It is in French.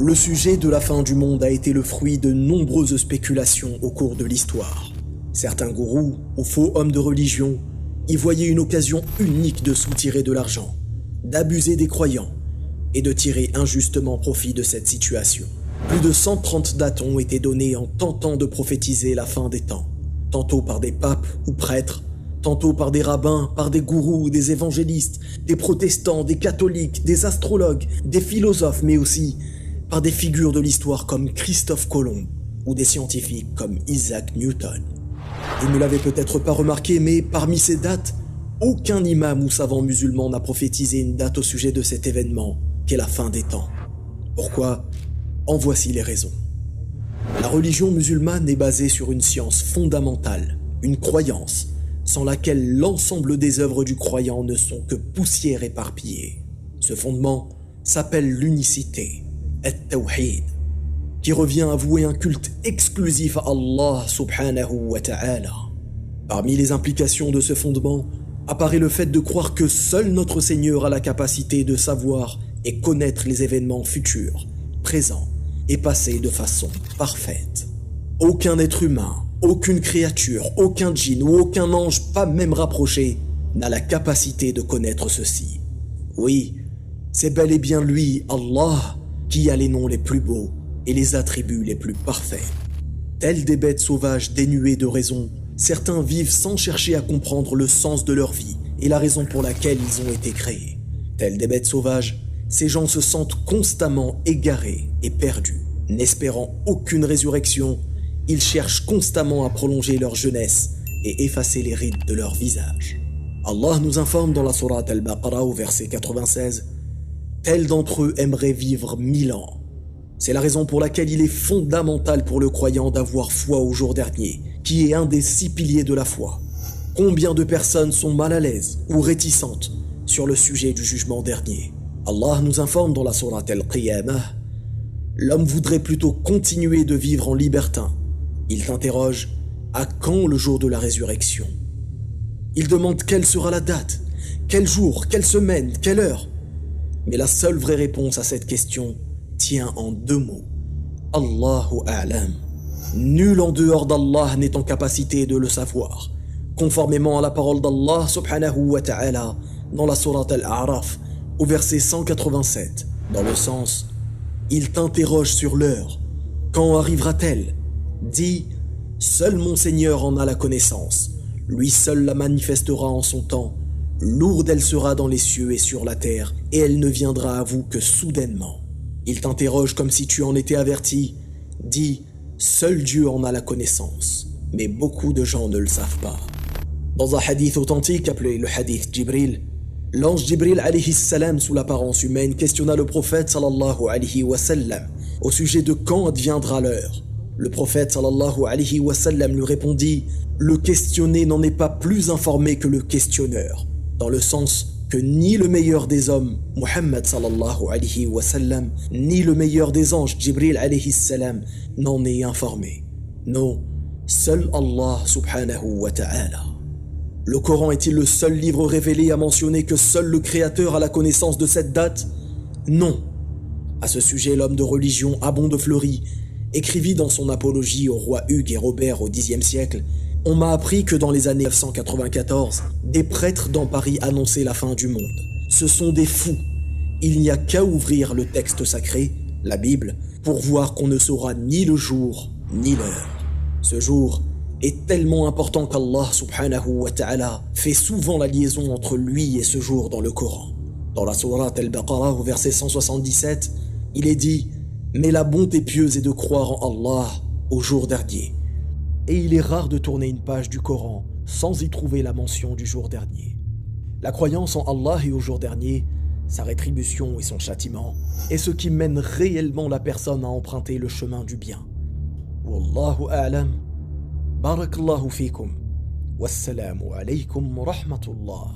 Le sujet de la fin du monde a été le fruit de nombreuses spéculations au cours de l'histoire. Certains gourous ou faux hommes de religion y voyaient une occasion unique de soutirer de l'argent, d'abuser des croyants et de tirer injustement profit de cette situation. Plus de 130 dates ont été données en tentant de prophétiser la fin des temps, tantôt par des papes ou prêtres, tantôt par des rabbins, par des gourous, des évangélistes, des protestants, des catholiques, des astrologues, des philosophes, mais aussi par des figures de l'histoire comme Christophe Colomb ou des scientifiques comme Isaac Newton. Vous ne l'avez peut-être pas remarqué, mais parmi ces dates, aucun imam ou savant musulman n'a prophétisé une date au sujet de cet événement qu'est la fin des temps. Pourquoi ? En voici les raisons. La religion musulmane est basée sur une science fondamentale, une croyance, sans laquelle l'ensemble des œuvres du croyant ne sont que poussière éparpillée. Ce fondement s'appelle l'unicité, at-tawhid, qui revient à vouer un culte exclusif à Allah subhanahu wa ta'ala. Parmi les implications de ce fondement apparaît le fait de croire que seul notre Seigneur a la capacité de savoir et connaître les événements futurs, présents et passés de façon parfaite. Aucun être humain, aucune créature, aucun djinn ou aucun ange, pas même rapproché, n'a la capacité de connaître ceci. Oui, c'est bel et bien lui, Allah, qui a les noms les plus beaux et les attributs les plus parfaits. Tels des bêtes sauvages dénuées de raison, certains vivent sans chercher à comprendre le sens de leur vie et la raison pour laquelle ils ont été créés. Tels des bêtes sauvages, ces gens se sentent constamment égarés et perdus. N'espérant aucune résurrection, ils cherchent constamment à prolonger leur jeunesse et effacer les rides de leur visage. Allah nous informe dans la sourate Al-Baqarah au verset 96 « Tels d'entre eux aimeraient vivre 1000 ans ». C'est la raison pour laquelle il est fondamental pour le croyant d'avoir foi au jour dernier, qui est un des 6 piliers de la foi. Combien de personnes sont mal à l'aise ou réticentes sur le sujet du jugement dernier ? Allah nous informe dans la sourate Al-Qiyamah « L'homme voudrait plutôt continuer de vivre en libertin. Il t'interroge « À quand le jour de la résurrection ?» Il demande quelle sera la date, quel jour, quelle semaine, quelle heure. Mais la seule vraie réponse à cette question tient en 2 mots. Allahu a'lam. Nul en dehors d'Allah n'est en capacité de le savoir. Conformément à la parole d'Allah subhanahu wa ta'ala dans la sourate Al-A'raf au verset 187, dans le sens « Il t'interroge sur l'heure. Quand arrivera-t-elle » Dis « Seul mon Seigneur en a la connaissance. Lui seul la manifestera en son temps. Lourde elle sera dans les cieux et sur la terre, et elle ne viendra à vous que soudainement. » Il t'interroge comme si tu en étais averti. Dis « Seul Dieu en a la connaissance. » Mais beaucoup de gens ne le savent pas. Dans un hadith authentique appelé le hadith Jibril, l'ange Jibril alayhi salam sous l'apparence humaine questionna le prophète sallallahu alayhi wa sallam au sujet de quand adviendra l'heure. Le prophète sallallahu alayhi wa sallam lui répondit « Le questionné n'en est pas plus informé que le questionneur », dans le sens que ni le meilleur des hommes, Muhammad sallallahu alayhi wa sallam, ni le meilleur des anges, Jibril alayhi salam, n'en est informé. Non, seul Allah subhanahu wa ta'ala. Le Coran est-il le seul livre révélé à mentionner que seul le Créateur a la connaissance de cette date? Non. À ce sujet, l'homme de religion Abon de Fleury écrivit dans son apologie au roi Hugues et Robert au Xe siècle « On m'a appris que dans les années 994, des prêtres dans Paris annonçaient la fin du monde. Ce sont des fous. Il n'y a qu'à ouvrir le texte sacré, la Bible, pour voir qu'on ne saura ni le jour ni l'heure. Ce jour est tellement important qu'Allah subhanahu wa ta'ala fait souvent la liaison entre lui et ce jour dans le Coran. Dans la sourate Al-Baqarah au verset 177, il est dit « Mais la bonté pieuse est de croire en Allah au jour dernier. » Et il est rare de tourner une page du Coran sans y trouver la mention du jour dernier. La croyance en Allah et au jour dernier, sa rétribution et son châtiment, est ce qui mène réellement la personne à emprunter le chemin du bien. Wallahu a'lam. Barakallahu fikum. Wassalamu alaykum wa rahmatullah.